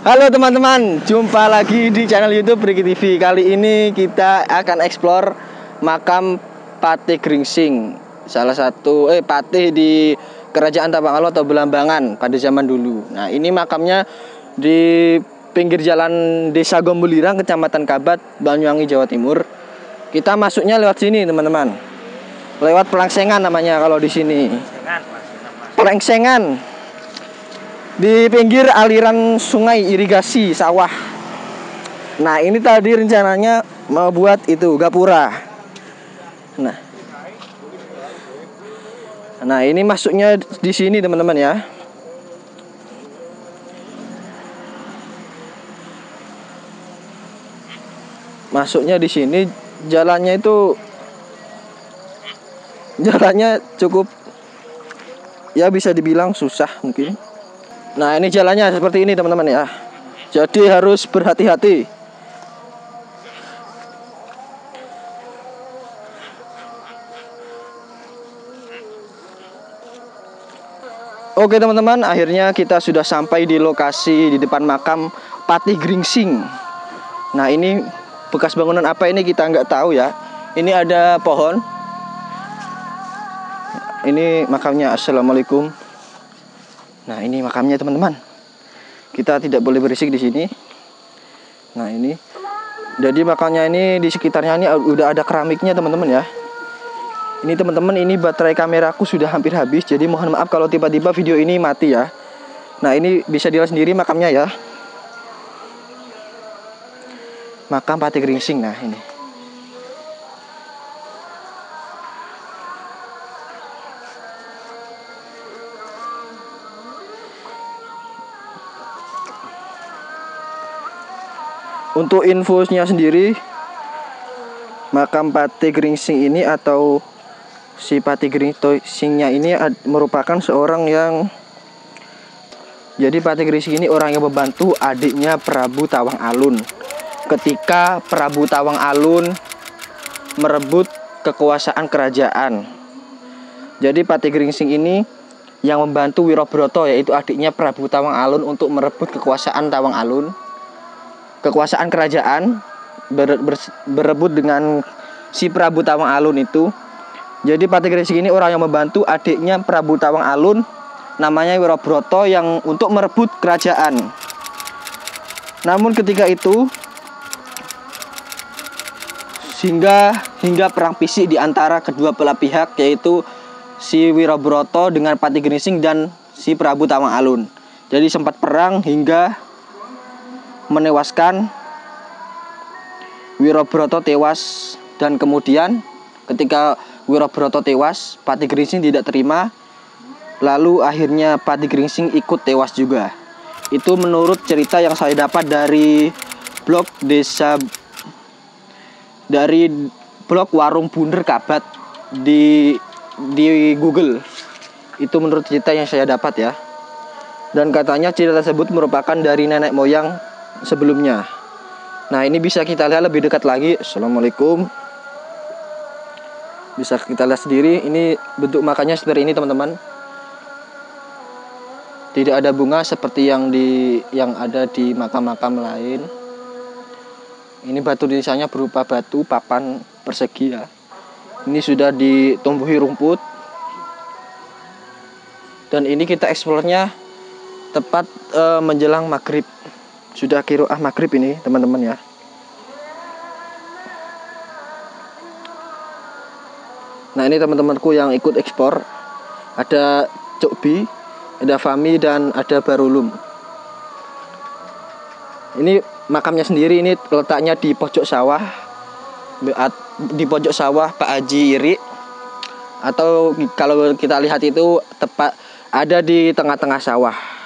Halo teman-teman, jumpa lagi di channel YouTube Riki TV. Kali ini kita akan explore makam Patih Gringsing, salah satu patih di Kerajaan Tapangalu atau Belambangan pada zaman dulu. Nah, ini makamnya di pinggir jalan Desa Gombulirang, Kecamatan Kabat, Banyuwangi, Jawa Timur. Kita masuknya lewat sini, teman-teman. Lewat Pelangsengan namanya kalau di sini. Pelangsengan. Di pinggir aliran sungai irigasi sawah. Nah, ini tadi rencananya mau buat itu gapura. Nah, ini masuknya di sini teman-teman ya. Masuknya di sini, jalannya cukup ya bisa dibilang susah mungkin. Nah, ini jalannya seperti ini teman-teman ya. Jadi harus berhati-hati. Oke teman-teman, akhirnya kita sudah sampai di lokasi di depan makam Patih Gringsing. Nah, ini bekas bangunan apa ini kita nggak tahu ya. Ini ada pohon. Ini makamnya. Assalamualaikum. Nah, ini makamnya teman-teman. Kita tidak boleh berisik di sini. Nah, ini. Jadi makamnya ini di sekitarnya ini udah ada keramiknya teman-teman ya. Ini teman-teman, ini baterai kameraku sudah hampir habis. Jadi mohon maaf kalau tiba-tiba video ini mati ya. Nah, ini bisa dilihat sendiri makamnya ya. Makam Patih Gringsing. Nah, ini. Untuk infosnya sendiri, makam Patih Gringsing ini atau si Patih Gringsingnya ini merupakan seorang yang, jadi Patih Gringsing ini orang yang membantu adiknya Prabu Tawang Alun ketika Prabu Tawang Alun merebut kekuasaan kerajaan. Jadi Patih Gringsing ini yang membantu Wirabroto, yaitu adiknya Prabu Tawang Alun, untuk merebut kekuasaan Tawang Alun. Kekuasaan kerajaan berebut dengan si Prabu Tawang Alun itu. Jadi Patih Gringsing ini orang yang membantu adiknya Prabu Tawang Alun, namanya Wirabroto, yang untuk merebut kerajaan. Namun ketika itu hingga perang fisik di antara kedua belah pihak, yaitu si Wirabroto dengan Patih Gringsing dan si Prabu Tawang Alun. Jadi sempat perang hingga menewaskan Wirabroto, tewas. Dan kemudian ketika Wirabroto tewas, Patih Gringsing tidak terima. Lalu akhirnya Patih Gringsing ikut tewas juga. Itu menurut cerita yang saya dapat dari blog Warung Bunder Kabat di Google. Itu menurut cerita yang saya dapat ya. Dan katanya cerita tersebut merupakan dari nenek moyang sebelumnya. Nah, ini bisa kita lihat lebih dekat lagi. Assalamualaikum. Bisa kita lihat sendiri. Ini bentuk makamnya seperti ini teman-teman. Tidak ada bunga seperti yang ada di makam-makam lain. Ini batu nisannya berupa batu papan persegi ya. Ini sudah ditumbuhi rumput. Dan ini kita eksplornya tepat menjelang maghrib. Sudah qiraah maghrib ini teman-teman ya. Nah, ini teman-temanku yang ikut ekspor. Ada Cokbi, ada Fami, dan ada Barulum. Ini makamnya sendiri, ini letaknya di pojok sawah. Di pojok sawah Pak Haji Iri. Atau kalau kita lihat itu tepat ada di tengah-tengah sawah.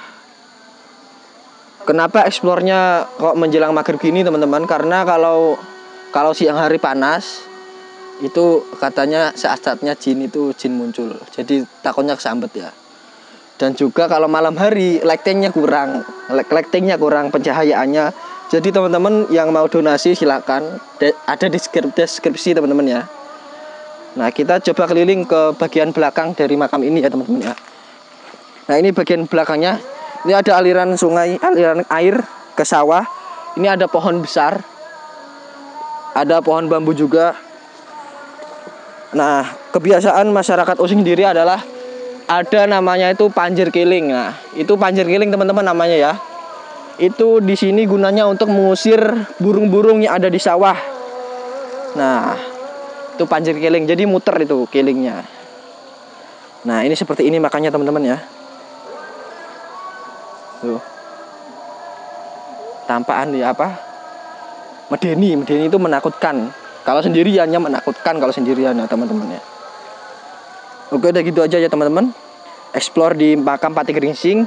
Kenapa eksplornya kok menjelang maghrib gini teman-teman? Karena kalau siang hari panas, itu katanya saat-saatnya jin muncul. Jadi takutnya kesambet ya. Dan juga kalau malam hari lightingnya kurang, pencahayaannya. Jadi teman-teman yang mau donasi silakan, ada di deskripsi teman-teman ya. Nah, kita coba keliling ke bagian belakang dari makam ini ya teman-teman ya. Nah, ini bagian belakangnya. Ini ada aliran sungai, aliran air ke sawah. Ini ada pohon besar, ada pohon bambu juga. Nah, kebiasaan masyarakat Osing sendiri adalah ada namanya itu panjer kiling. Nah, itu panjer kiling teman-teman namanya ya. Itu di sini gunanya untuk mengusir burung-burung yang ada di sawah. Nah, itu panjer kiling. Jadi muter itu kilingnya. Nah, ini seperti ini makanya teman-teman ya. Tuh. Tampakan ya apa? Medeni itu menakutkan. Kalau sendiriannya menakutkan kalau sendirian ya teman-teman ya. Oke, udah gitu aja ya teman-teman. Explore di makam Patih Gringsing.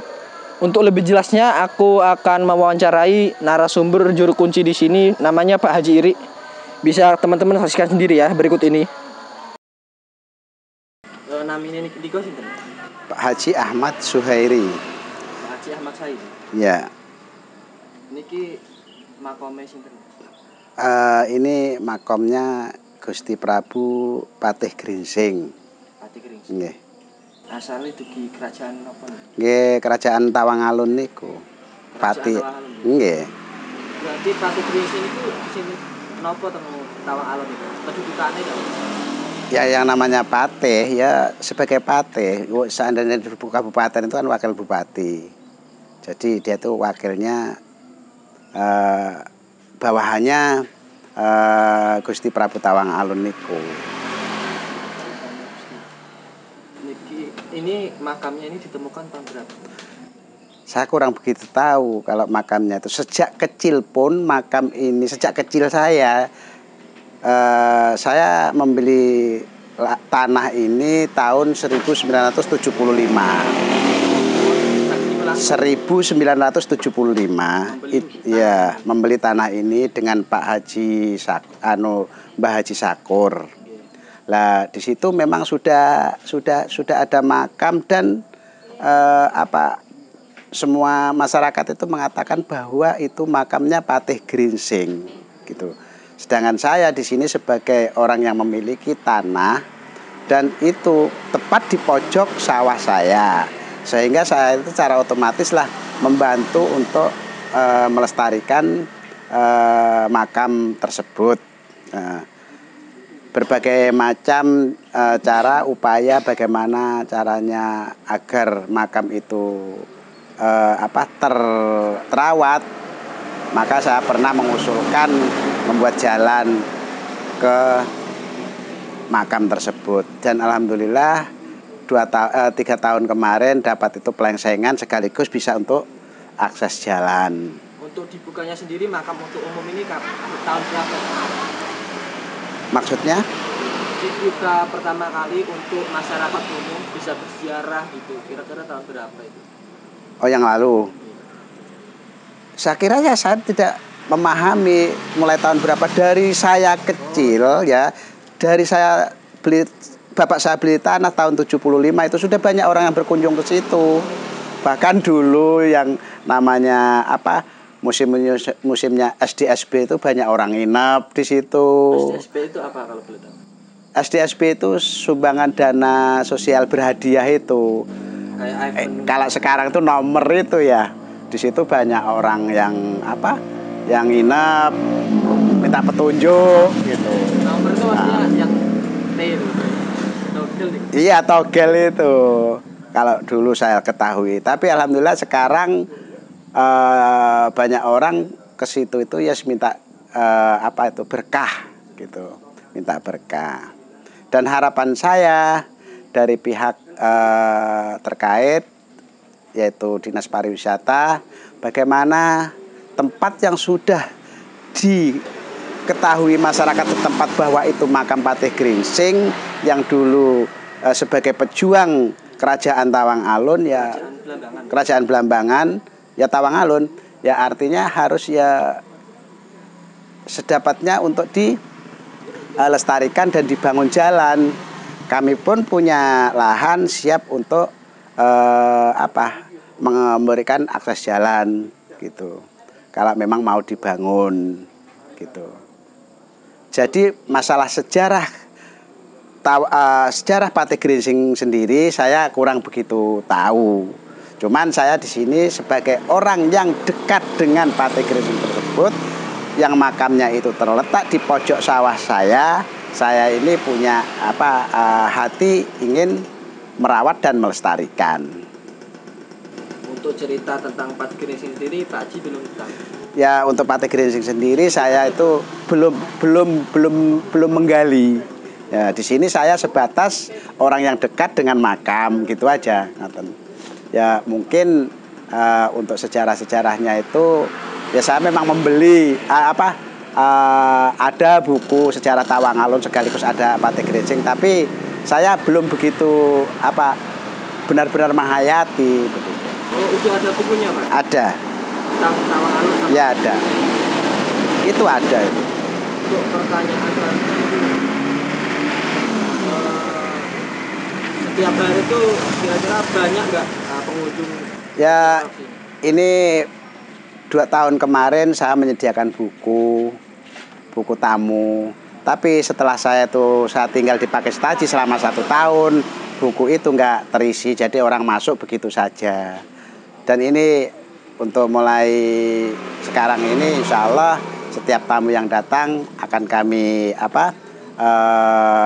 Untuk lebih jelasnya aku akan mewawancarai narasumber juru kunci di sini, namanya Pak Haji Iri. Bisa teman-teman saksikan sendiri ya berikut ini. Namanya Niko sinten? Pak Haji Ahmad Suhairi. Pak Haji Ahmad Suhairi. Ya. Niki makome sinten? Ini makomnya Gusti Prabu Patih Gringsing. Patih Gringsing. Nggih. Asale dugi kerajaan apa? Nggih, kerajaan Tawangalun niku. Patih. Nggih. Berarti Patih Gringsing itu sing napa teng Tawangalun itu? Kedudukane lho. Ya yang namanya patih ya sebagai patih. Seandainya di kabupaten itu kan wakil bupati. Jadi dia tuh wakilnya bawahannya Gusti Prabu Tawangalun niku. Ini makamnya ini ditemukan tahun berapa? Saya kurang begitu tahu kalau makamnya itu. Sejak kecil pun makam ini, sejak kecil saya membeli tanah ini tahun 1975. 1975 ya membeli tanah ini dengan Pak Haji Mbah Haji Sakur. Lah di situ memang sudah ada makam dan semua masyarakat itu mengatakan bahwa itu makamnya Patih Gringsing gitu. Sedangkan saya di sini sebagai orang yang memiliki tanah dan itu tepat di pojok sawah saya. Sehingga saya itu secara otomatis lah membantu untuk melestarikan makam tersebut. Berbagai macam cara upaya bagaimana caranya agar makam itu terawat, maka saya pernah mengusulkan membuat jalan ke makam tersebut dan alhamdulillah 3 tahun kemarin dapat itu pelengsengan sekaligus bisa untuk akses jalan. Untuk dibukanya sendiri makam untuk umum ini tahun berapa? Maksudnya? Dibuka pertama kali untuk masyarakat umum bisa berziarah gitu. Kira-kira tahun berapa itu? Oh, yang lalu. Saya kira ya saya tidak memahami mulai tahun berapa. Dari saya kecil ya, dari saya bapak saya beli tanah tahun 75 itu sudah banyak orang yang berkunjung ke situ. Bahkan dulu yang namanya musimnya SDSB itu banyak orang nginep di situ. SDSB itu apa kalau boleh tahu? SDSB itu sumbangan dana sosial berhadiah itu. Kalau sekarang itu nomor itu ya. Di situ banyak orang yang yang nginep, minta petunjuk gitu. Nomor itu maksudnya yang T itu. Iya, togel itu. Kalau dulu saya ketahui, tapi alhamdulillah sekarang banyak orang ke situ itu ya minta berkah gitu, minta berkah. Dan harapan saya dari pihak terkait yaitu Dinas Pariwisata, bagaimana tempat yang sudah diketahui masyarakat setempat bahwa itu makam Patih Gringsing yang dulu sebagai pejuang kerajaan Tawangalun ya, kerajaan Blambangan ya Tawangalun ya, artinya harus ya sedapatnya untuk dilestarikan dan dibangun jalan. Kami pun punya lahan siap untuk memberikan akses jalan gitu, kalau memang mau dibangun gitu. Jadi masalah sejarah Patih Gringsing sendiri saya kurang begitu tahu. Cuman saya di sini sebagai orang yang dekat dengan Patih Gringsing tersebut, yang makamnya itu terletak di pojok sawah saya ini punya hati ingin merawat dan melestarikan. Untuk cerita tentang Patih Gringsing sendiri, Pak Haji belum tahu. Ya, untuk Patih Gringsing sendiri saya itu belum menggali. Ya, di sini saya sebatas orang yang dekat dengan makam gitu aja. Ya, mungkin untuk sejarah-sejarahnya itu ya saya memang membeli ada buku sejarah Tawangalun sekaligus ada Patih Gringsing, tapi saya belum begitu benar-benar menghayati begitu. Oh, itu ada bukunya, Pak? Ada. Tentang Tawangalun? Ya, ada. Itu ada itu. Untuk pertanyaan setiap hari itu kira-kira banyak nggak pengunjung? Ya, ini 2 tahun kemarin saya menyediakan buku tamu. Tapi setelah saya tinggal di Pakistan selama 1 tahun, buku itu nggak terisi, jadi orang masuk begitu saja. Dan ini untuk mulai sekarang ini, insya Allah setiap tamu yang datang akan kami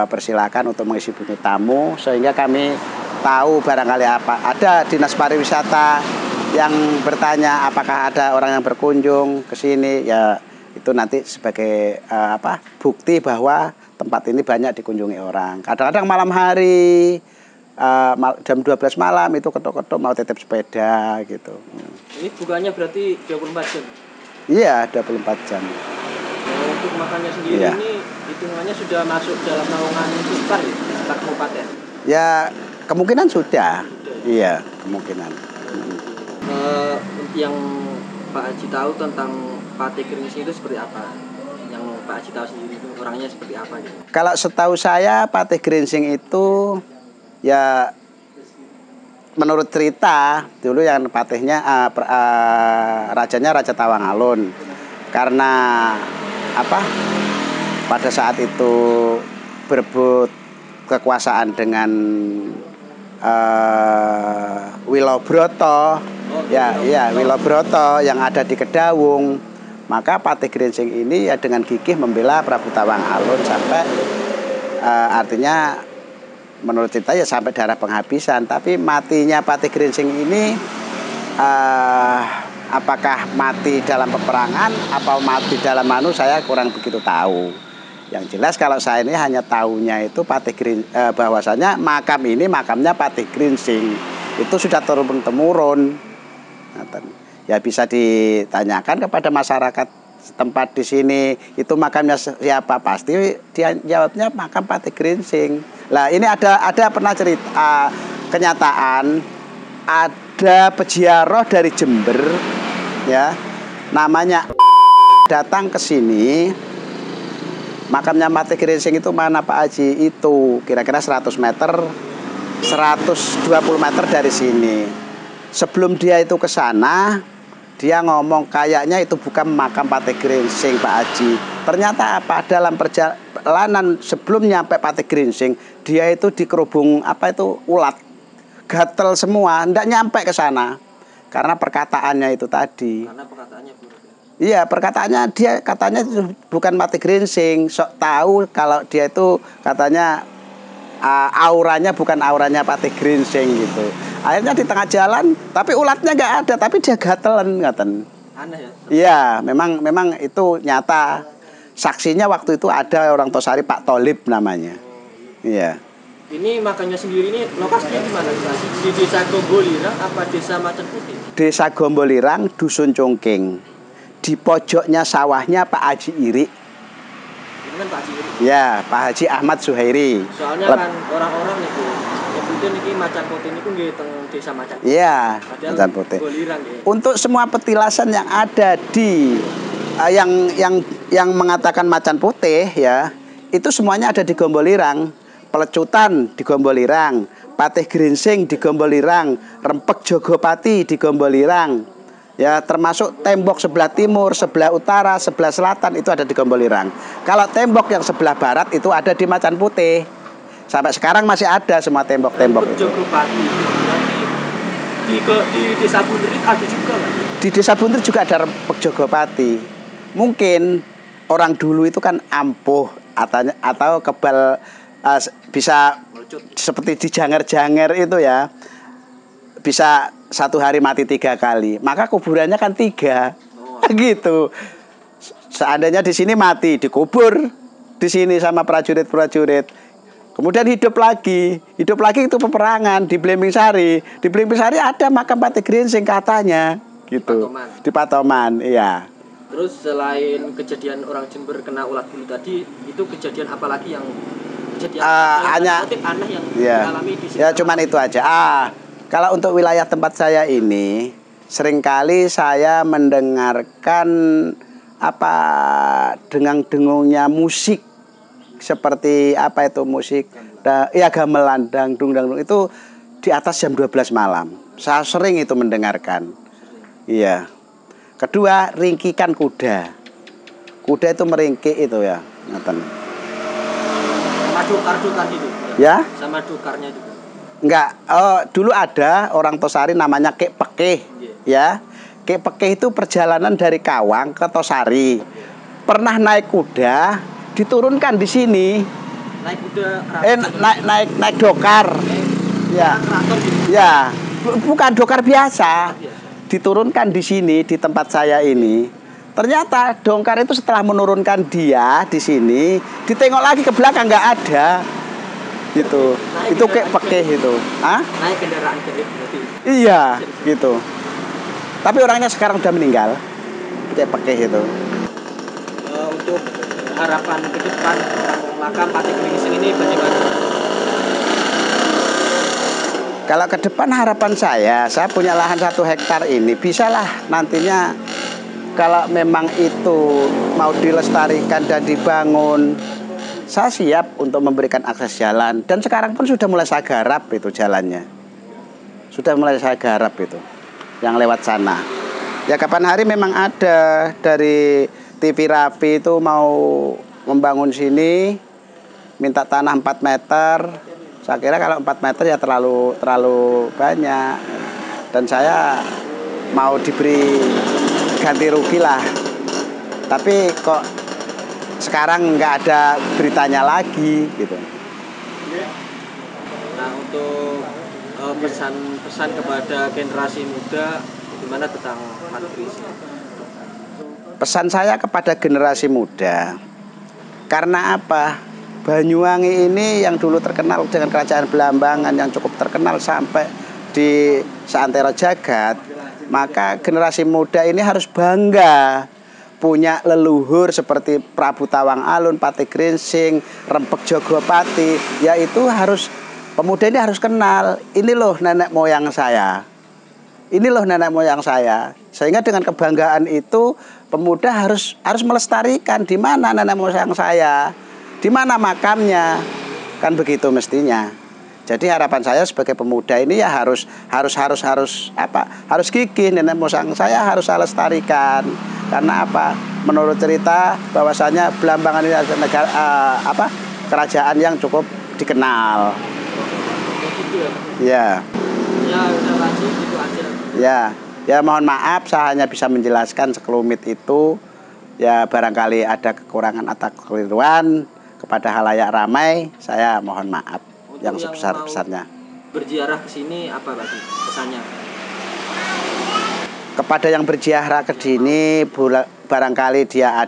persilakan untuk mengisi buku tamu, sehingga kami tahu barangkali ada dinas pariwisata yang bertanya apakah ada orang yang berkunjung ke sini, ya itu nanti sebagai bukti bahwa tempat ini banyak dikunjungi orang. Kadang-kadang malam hari jam 12 malam itu ketok-ketok mau titip sepeda gitu. Ini bukannya berarti 24 jam? Iya, 24 jam. Untuk makannya sendiri ini hitungannya sudah masuk dalam naungan Pusper ya, Pusper Kabupaten? Ya, kemungkinan sudah. Iya, kemungkinan. Yang Pak Haji tahu tentang Patih Gringsing itu seperti apa? Yang Pak Haji tahu sendiri itu orangnya seperti apa gitu? Kalau setahu saya Patih Gringsing itu ya menurut cerita dulu yang patihnya rajanya Raja Tawangalun, karena pada saat itu berebut kekuasaan dengan Wilobroto, Wilobroto yang ada di Kedawung. Maka Patih Gringsing ini ya dengan gigih membela Prabu Tawangalun sampai artinya menurut cerita ya sampai darah penghabisan. Tapi matinya Patih Gringsing ini apakah mati dalam peperangan atau mati dalam saya kurang begitu tahu. Yang jelas kalau saya ini hanya tahunya itu bahwasanya makam ini makamnya Patih Gringsing. Itu sudah turun-temurun. Ya bisa ditanyakan kepada masyarakat setempat di sini, itu makamnya siapa, pasti dia jawabnya makam Patih Gringsing. Lah ini ada pernah cerita kenyataan ada peziarah dari Jember ya, namanya datang ke sini. Makamnya Patih Gringsing itu mana Pak Haji? Itu kira-kira 100 meter 120 meter dari sini. Sebelum dia itu ke sana, dia ngomong kayaknya itu bukan makam Patih Gringsing Pak Haji. Ternyata dalam perjalanan sebelum nyampe Patih Gringsing, dia itu dikerubung ulat. Gatel semua, ndak nyampe ke sana. Karena perkataannya itu tadi. Karena perkataannya buruk. Iya, perkataannya dia katanya bukan Patih Gringsing. Sok tahu kalau dia itu katanya auranya bukan auranya Patih Gringsing gitu. Akhirnya di tengah jalan, tapi ulatnya nggak ada, tapi dia gatelan, ngaten. Aneh ya? Iya, memang itu nyata. Saksinya waktu itu ada orang Tosari, Pak Tolib namanya. Iya. Ini makamnya sendiri ini lokasinya di mana? Di Desa Gombolirang apa Desa Macan Putih? Desa Gombolirang, Dusun Cungking. Di pojoknya sawahnya Pak Haji Irik. Ini kan Pak Haji Irik. Ya, Pak Haji Ahmad Zuhairi. Soalnya kan orang-orang itu nyebutin ini Macan Putih ini pun nggih teng Desa Macan. Iya, Macan Putih. Untuk semua petilasan yang ada di yang mengatakan Macan Putih ya, itu semuanya ada di Gombolirang. Pelecutan di Gombolirang, Patih Gringsing di Gombolirang, Rempek Jogopati di Gombolirang. Ya, termasuk tembok sebelah timur, sebelah utara, sebelah selatan itu ada di Gombolirang. Kalau tembok yang sebelah barat itu ada di Macan Putih. Sampai sekarang masih ada semua tembok-tembok itu. Jogopati di Desa Bundir itu ada juga kan? Di Desa Buntir juga ada rempek Jogopati. Mungkin orang dulu itu kan ampuh atau kebal, bisa seperti di Janger-Janger itu ya, bisa satu hari mati 3 kali, maka kuburannya kan 3 gitu. Seandainya di sini mati, dikubur di sini sama prajurit-prajurit, kemudian hidup lagi itu peperangan di Blimbing Sari. Di Blimbing Sari ada makam Patih Gringsing katanya gitu. Patoman. Di Patoman, iya. Terus selain kejadian orang Jember kena ulat bulu tadi, itu kejadian apa lagi yang kejadian hanya aneh yang ya, dialami di sini? ya cuman itu aja. Kalau untuk wilayah tempat saya ini, seringkali saya mendengarkan apa dengung-dengungnya musik, seperti apa itu musik, ya gamelan, dangdung itu di atas jam 12 malam. Saya sering itu mendengarkan. Iya. Kedua, ringkikan kuda. Kuda itu meringkik itu ya, ngaten. Sama dukar-dukar itu. Ya? Sama dukarnya juga. Enggak. Oh, dulu ada orang Tosari namanya Kek Pekeh. Ya. Kek Pekeh itu perjalanan dari Kawang ke Tosari. Pernah naik kuda, diturunkan di sini. Naik kuda naik dokar. Ya. Ya. Bukan dokar biasa. Diturunkan di sini di tempat saya ini. Ternyata dongkar itu setelah menurunkan dia di sini, ditengok lagi ke belakang nggak ada. Gitu. Naik itu Kek Pekeh itu. Naik kendaraan kereta berarti. Iya, gitu. Tapi orangnya sekarang udah meninggal. Kek Pekeh itu. Untuk harapan ke depan tentang makam Patih Gringsing ini bagaimana? Kalau ke depan harapan saya punya lahan 1 hektar ini, bisalah nantinya kalau memang itu mau dilestarikan dan dibangun, saya siap untuk memberikan akses jalan. Dan sekarang pun sudah mulai saya garap itu jalannya. Sudah mulai saya garap itu yang lewat sana. Ya kapan hari memang ada dari TV Rapi itu mau membangun sini, minta tanah 4 meter. Saya kira kalau 4 meter ya terlalu banyak. Dan saya mau diberi ganti rugi lah. Tapi kok sekarang nggak ada beritanya lagi gitu. Nah, untuk pesan-pesan kepada generasi muda gimana tentang Patih Gringsing? Pesan saya kepada generasi muda, karena apa? Banyuwangi ini yang dulu terkenal dengan kerajaan Belambangan yang cukup terkenal sampai di seantero jagat, maka generasi muda ini harus bangga punya leluhur seperti Prabu Tawang Alun, Patih Gringsing, Rempek Jogopati. Yaitu harus, pemuda ini harus kenal, ini loh nenek moyang saya. Ini loh nenek moyang saya. Sehingga dengan kebanggaan itu pemuda harus melestarikan di mana nenek moyang saya, di mana makamnya, kan begitu mestinya. Jadi harapan saya sebagai pemuda ini ya harus gigih, nenek moyang saya harus saya lestarikan. Karena apa? Menurut cerita bahwasanya Belambangan ini adalah negara kerajaan yang cukup dikenal. Ya. Ya udah lanjut gitu aja. Ya mohon maaf saya hanya bisa menjelaskan sekelumit itu. Ya barangkali ada kekurangan atau kekeliruan kepada halayak ramai, saya mohon maaf. Untuk yang sebesar-besarnya. Berziarah ke sini apa berarti pesannya? Kepada yang berziarah ke sini, barangkali dia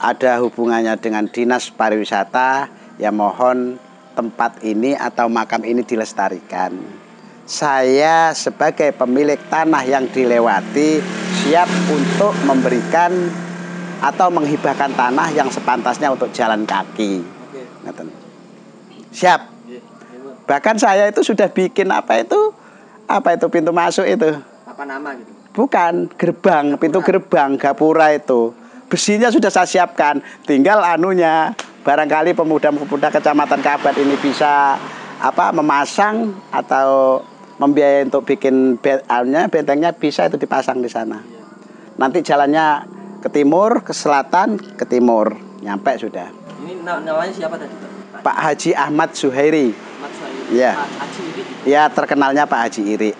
ada hubungannya dengan dinas pariwisata, ya mohon tempat ini atau makam ini dilestarikan. Saya sebagai pemilik tanah yang dilewati siap untuk memberikan atau menghibahkan tanah yang sepantasnya untuk jalan kaki. Siap. Bahkan saya itu sudah bikin apa itu pintu masuk itu. Apa nama gitu? Bukan, gerbang, pintu gerbang, gapura itu. Besinya sudah saya siapkan, tinggal anunya. Barangkali pemuda-pemuda Kecamatan Kabat ini bisa memasang atau membiayai untuk bikin bentengnya, bisa itu dipasang di sana. Nanti jalannya ke timur, ke selatan, ke timur, nyampe sudah. Ini namanya siapa tadi, Pak? Pak Haji Ahmad Zuhairi. Ya. Pak Haji Iri. Ya, terkenalnya Pak Haji Iri.